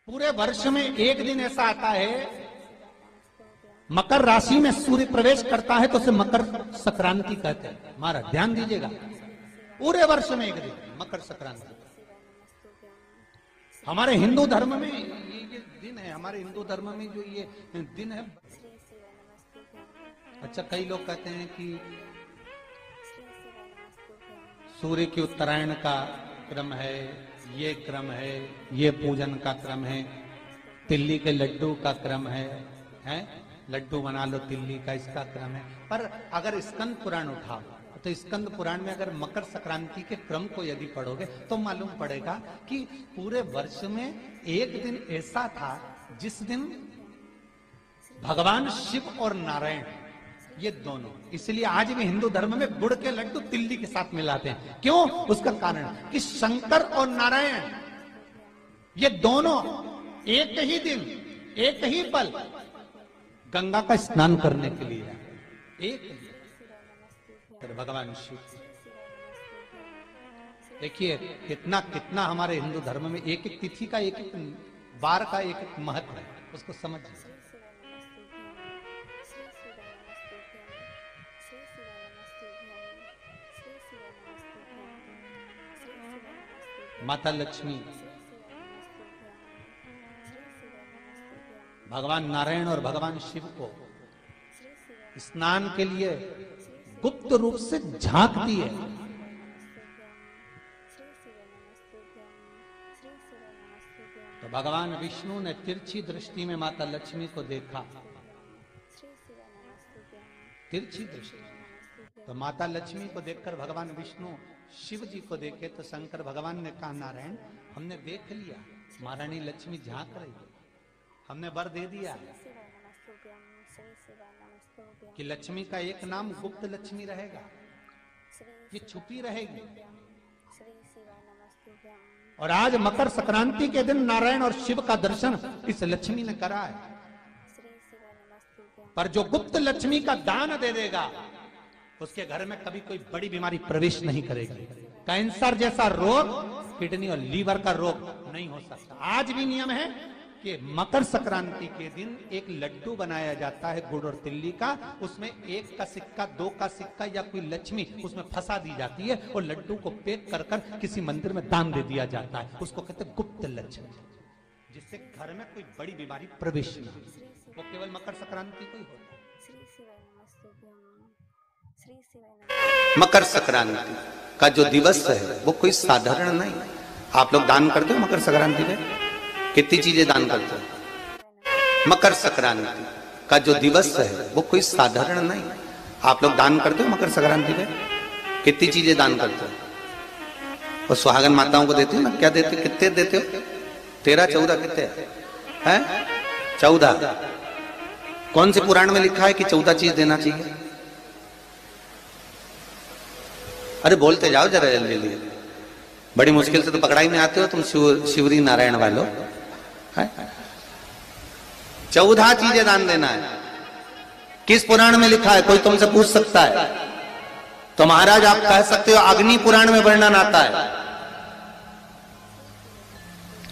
पूरे वर्ष में एक दिन ऐसा आता है, मकर राशि में सूर्य प्रवेश करता है तो उसे मकर संक्रांति कहते हैं। हमारा ध्यान दीजिएगा, पूरे वर्ष में एक दिन मकर संक्रांति। हमारे हिंदू धर्म में ये दिन है, हमारे हिंदू धर्म में जो ये दिन है। अच्छा, कई लोग कहते हैं कि सूर्य की उत्तरायण का क्रम है, ये क्रम है, ये पूजन का क्रम है, तिल्ली के लड्डू का क्रम है, लड्डू बना लो तिल्ली का, इसका क्रम है। पर अगर स्कंद पुराण उठाओ तो स्कंद पुराण में अगर मकर संक्रांति के क्रम को यदि पढ़ोगे तो मालूम पड़ेगा कि पूरे वर्ष में एक दिन ऐसा था जिस दिन भगवान शिव और नारायण ये दोनों, इसलिए आज भी हिंदू धर्म में गुड़ के लड्डू तिल्ली के साथ मिलाते हैं। क्यों? उसका कारण कि शंकर और नारायण ये दोनों एक ही दिन एक ही पल गंगा का स्नान करने के लिए एक भगवान शिव। देखिए कितना कितना हमारे हिंदू धर्म में एक एक तिथि का, एक एक बार का एक एक महत्व है, उसको समझिए। माता लक्ष्मी, भगवान नारायण और भगवान शिव को स्नान के लिए गुप्त रूप से झांकती है। तो भगवान विष्णु ने तिरछी दृष्टि में माता लक्ष्मी को देखा, तिरछी दृष्टि। तो माता लक्ष्मी को देखकर भगवान विष्णु शिव जी को देखे तो शंकर भगवान ने कहा, नारायण हमने देख लिया, महारानी लक्ष्मी झांक रही है, हमने वर दे दिया कि लक्ष्मी का एक नाम गुप्त लक्ष्मी रहेगा, ये छुपी रहेगी। और आज मकर संक्रांति के दिन नारायण और शिव का दर्शन इस लक्ष्मी ने करा है। पर जो गुप्त लक्ष्मी का दान दे देगा उसके घर में कभी कोई बड़ी बीमारी प्रवेश नहीं करेगी। कैंसर जैसा रोग, किडनी और लीवर का रोग नहीं हो सकता। आज भी नियम है कि मकर संक्रांति के दिन एक लड्डू बनाया जाता है गुड़ और तिल्ली का, उसमें 1 का सिक्का, 2 का सिक्का या कोई लक्ष्मी उसमें फंसा दी जाती है और लड्डू को पैक कर कर किसी मंदिर में दान दे दिया जाता है। उसको कहते हैं गुप्त लक्ष्मी, जिससे घर में कोई बड़ी बीमारी प्रवेश न हो। वो केवल मकर संक्रांति को ही होता है। मकर संक्रांति का जो दिवस है वो कोई साधारण नहीं। आप लोग दान करते हो मकर संक्रांति में? कितनी चीजें दान करते हो? मकर संक्रांति का जो दिवस है वो कोई साधारण नहीं। आप लोग दान करते हो मकर संक्रांति में? कितनी चीजें दान करते हो? और सुहागन माताओं को देते हो ना? क्या देते, कितने देते हो? 13, 14 कितने हैं? 14। कौन से पुराण में लिखा है कि 14 चीज देना चाहिए? अरे बोलते जाओ जरा जल्दी जल्दी, बड़ी मुश्किल से तो पकड़ा ही नहीं आते हो तुम शिवरी नारायण वालों। 14 चीजें दान देना है। किस पुराण में लिखा है? कोई तुमसे पूछ सकता है तो महाराज आप कह सकते हो अग्नि पुराण में वर्णन आता है।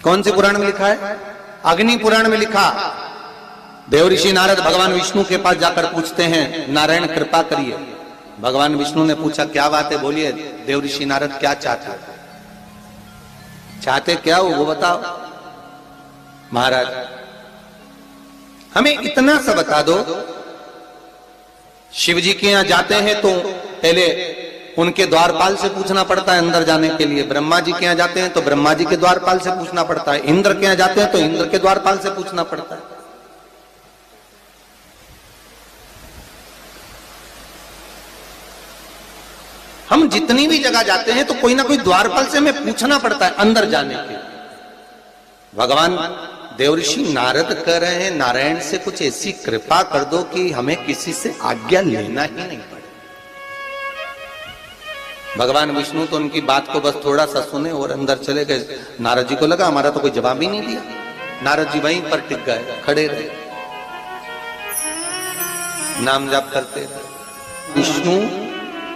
कौन से पुराण में लिखा है? अग्नि पुराण में लिखा। देव ऋषि नारद भगवान विष्णु के पास जाकर पूछते हैं, नारायण कृपा करिए। भगवान विष्णु ने पूछा क्या बात है, बोलिए। देव ऋषि नारद क्या चाहते, चाहते क्या हो वो बताओ। महाराज हमें इतना सा बता दो, शिव जी के यहां जाते हैं तो पहले उनके द्वारपाल से पूछना पड़ता है अंदर जाने के लिए। ब्रह्मा जी के यहां जाते हैं तो ब्रह्मा जी के द्वारपाल से पूछना पड़ता है। इंद्र के यहां जाते हैं तो इंद्र के द्वारपाल से पूछना पड़ता है। हम जितनी भी जगह जाते हैं तो कोई ना कोई द्वारपाल से हमें पूछना पड़ता है अंदर जाने के। भगवान देवऋषि नारद कह रहे हैं, नारायण से कुछ ऐसी कृपा कर दो कि हमें किसी से आज्ञा लेना ही नहीं पड़े। भगवान विष्णु तो उनकी बात को बस थोड़ा सा सुने और अंदर चले गए। नारद जी को लगा हमारा तो कोई जवाब ही नहीं दिया। नारद जी वहीं पर टिक गए, खड़े रहे, नाम जाप करते रहे। विष्णु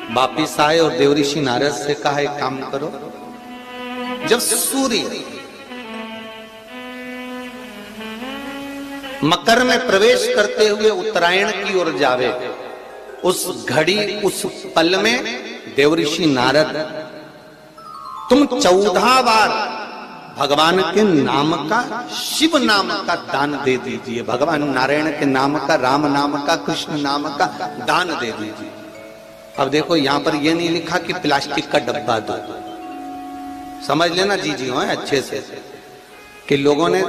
वापिस आए और देवऋषि नारद से कहा एक काम करो, जब सूर्य मकर में प्रवेश करते हुए उत्तरायण की ओर जावे, उस घड़ी उस पल में देवऋषि नारद तुम 14 बार भगवान के नाम का, शिव नाम का दान दे दीजिए। भगवान नारायण के नाम का, राम नाम का, कृष्ण नाम का दान दे दीजिए। अब देखो यहां पर यह नहीं लिखा कि प्लास्टिक का डब्बा दो, समझ लेना जी हो अच्छे से, कि लोगों ने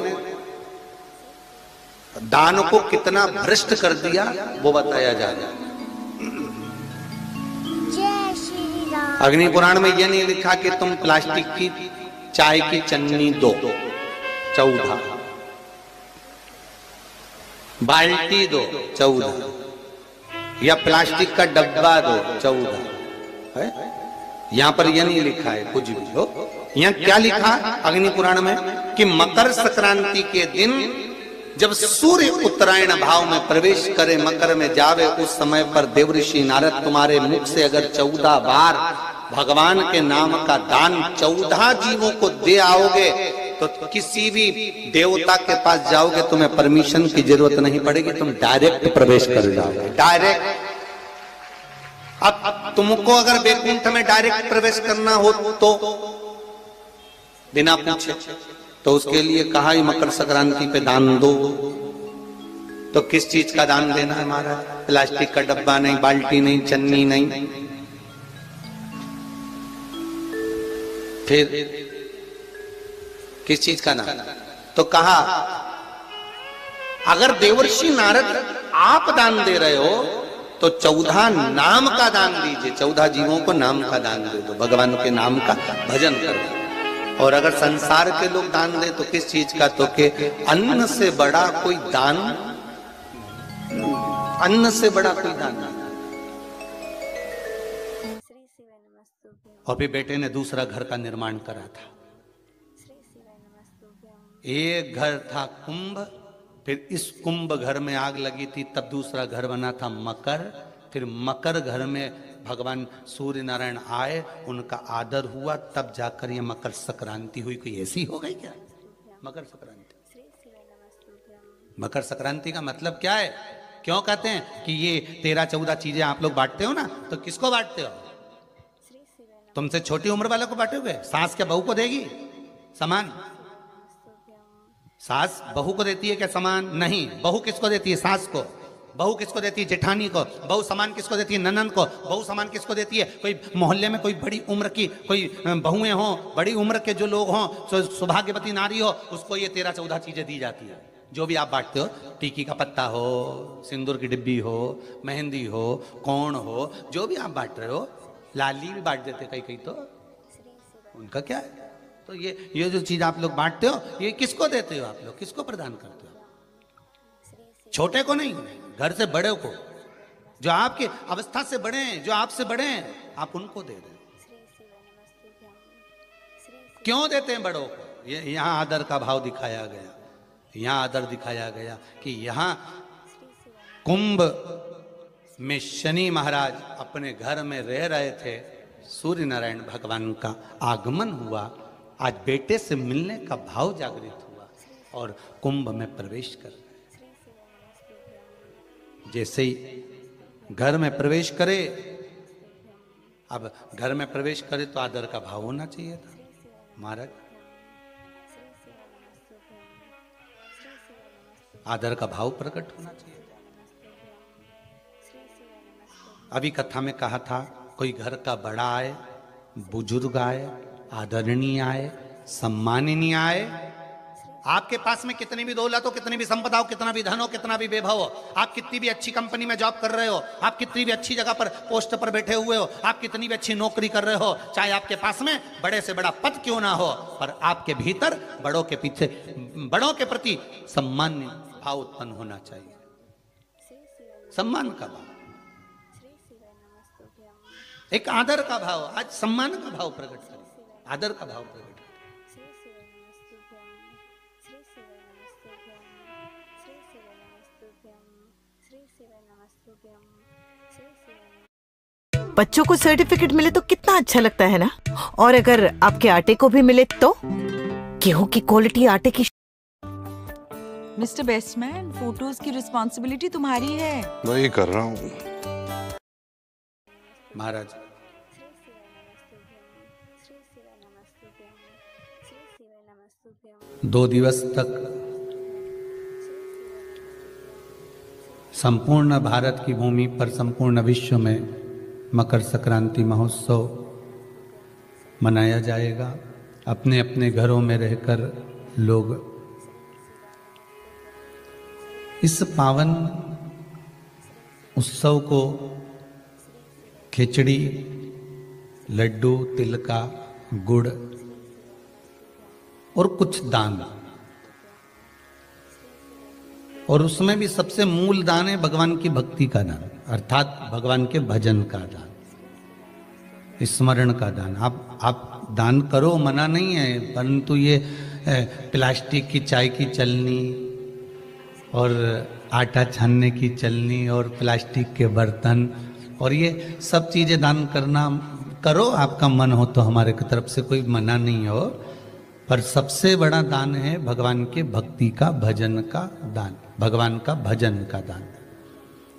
दान को कितना भ्रष्ट कर दिया वो बताया जाएगा। अग्नि पुराण में यह नहीं लिखा कि तुम प्लास्टिक की चाय की चन्नी दो 14, बाल्टी दो 14, या प्लास्टिक का डब्बा दो 14 है। यहां पर यह नहीं लिखा है कुछ भी हो। यहां क्या लिखा अग्नि पुराण में कि मकर संक्रांति के दिन जब सूर्य उत्तरायण भाव में प्रवेश करे, मकर में जावे, उस समय पर देवऋषि नारद तुम्हारे मुख से अगर 14 बार भगवान के नाम का दान 14 जीवों को दे आओगे तो किसी भी देवता के पास जाओगे, तुम्हें परमिशन की जरूरत नहीं पड़ेगी, तुम डायरेक्ट प्रवेश कर जाओगे, डायरेक्ट। अब तुमको अगर वैकुंठ में डायरेक्ट प्रवेश करना हो तो बिना पूछे, तो उसके लिए कहा ही मकर संक्रांति पे दान दो। तो किस चीज का दान देना है हमारा? प्लास्टिक का डब्बा नहीं, बाल्टी नहीं, चन्नी नहीं, फिर किस चीज का दान? तो कहा अगर देवर्षि नारद आप दान दे रहे हो तो 14 नाम का दान दीजिए, 14 जीवों को नाम का दान दे दो, भगवान के नाम का भजन करो। और अगर संसार के लोग दान दे तो किस चीज का? तो के अन्न से बड़ा कोई दान, अन्न से बड़ा कोई दान नहीं। और फिर बेटे ने दूसरा घर का निर्माण करा था। एक घर था कुंभ, फिर इस कुंभ घर में आग लगी थी, तब दूसरा घर बना था मकर। फिर मकर घर में भगवान सूर्य नारायण आए, उनका आदर हुआ, तब जाकर ये मकर संक्रांति हुई। कोई ऐसी हो गई क्या मकर संक्रांति? मकर संक्रांति का मतलब क्या है? क्यों कहते हैं कि ये 13-14 चीजें आप लोग बांटते हो ना, तो किसको बांटते हो? तुमसे छोटी उम्र वालों को बांटोगे? सास क्या बहू को देगी सामान? सास बहू को देती है क्या सामान? नहीं। बहू किसको देती है? सास को। बहू किसको देती है? जेठानी को। बहू सामान किसको देती है? ननन को। बहू सामान किसको देती है? कोई मोहल्ले में कोई बड़ी उम्र की कोई बहुएं हों, बड़ी उम्र के जो लोग हों, सौभाग्यवती नारी हो, उसको ये 13-14 चीजें दी जाती है। जो भी आप बांटते हो, टीकी का पत्ता हो, सिंदूर की डिब्बी हो, मेहंदी हो, कोण हो, जो भी आप बांट रहे हो, लाली भी बांट देते कई कई, तो उनका क्या है? तो ये जो चीज आप लोग बांटते हो, ये किसको देते हो आप लोग? किसको प्रदान करते हो? छोटे को नहीं, घर से बड़े को, जो आपके अवस्था से बड़े हैं, जो आपसे बड़े हैं, आप उनको दे दें। क्यों देते हैं बड़ों को? ये यहां आदर का भाव दिखाया गया, यहां आदर दिखाया गया कि यहां कुंभ में शनि महाराज अपने घर में रह रहे थे, सूर्य नारायण भगवान का आगमन हुआ, आज बेटे से मिलने का भाव जागृत हुआ और कुंभ में प्रवेश कर रहे। जैसे ही घर में प्रवेश करे, अब घर में प्रवेश करे तो आदर का भाव होना चाहिए था महाराज, आदर का भाव प्रकट होना चाहिए। अभी कथा में कहा था, कोई घर का बड़ा आए, बुजुर्ग आए, आदरणीय आए, सम्माननीय आए, आपके पास में कितनी भी दौलत हो, कितनी भी संपदा हो, कितना भी धन हो, कितना भी वैभव हो, आप कितनी भी अच्छी कंपनी में जॉब कर रहे हो, आप कितनी भी अच्छी जगह पर पोस्ट पर बैठे हुए हो, आप कितनी भी अच्छी नौकरी कर रहे हो, चाहे आपके पास में बड़े से बड़ा पद क्यों ना हो, पर आपके भीतर बड़ों के पीछे, बड़ों के प्रति सम्मान भाव उत्पन्न होना चाहिए, सम्मान का भाव, एक आदर का भाव। आज सम्मान का भाव प्रकट करें, आदर का भाव प्रकट करें। बच्चों को सर्टिफिकेट मिले तो कितना अच्छा लगता है ना। और अगर आपके आटे को भी मिले तो? गेहूं की क्वालिटी आटे की मिस्टर बेस्टमैन, फोटोज की रिस्पॉन्सिबिलिटी तुम्हारी है। वही कर रहा हूँ। महाराज दो दिवस तक संपूर्ण भारत की भूमि पर, संपूर्ण विश्व में मकर संक्रांति महोत्सव मनाया जाएगा। अपने अपने घरों में रहकर लोग इस पावन उत्सव को खिचड़ी, लड्डू, तिल का, गुड़ और कुछ दान, और उसमें भी सबसे मूल दान है भगवान की भक्ति का दान, अर्थात भगवान के भजन का दान, स्मरण का दान। आप दान करो, मना नहीं है, परंतु ये प्लास्टिक की चाय की चलनी और आटा छानने की चलनी और प्लास्टिक के बर्तन और ये सब चीजें दान करना करो, आपका मन हो तो, हमारे की तरफ से कोई मना नहीं हो, पर सबसे बड़ा दान है भगवान के भक्ति का, भजन का दान, भगवान का भजन का दान।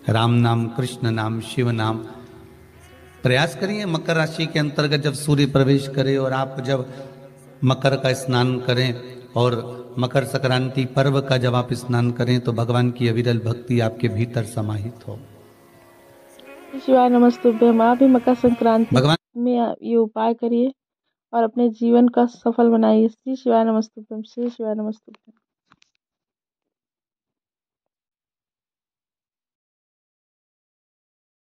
राम नाम, कृष्ण नाम, शिव नाम। प्रयास करिए मकर राशि के अंतर्गत जब सूर्य प्रवेश करे और आप जब मकर का स्नान करें और मकर संक्रांति पर्व का जब आप स्नान करें तो भगवान की अविरल भक्ति आपके भीतर समाहित हो। शिवाय नमस्तुभ्यम। आप भी मकर संक्रांति भगवान में ये उपाय करिए और अपने जीवन का सफल बनाइए। श्री शिवाय नमस्तुभ्यम, श्री शिवाय नमस्तुभ्यम।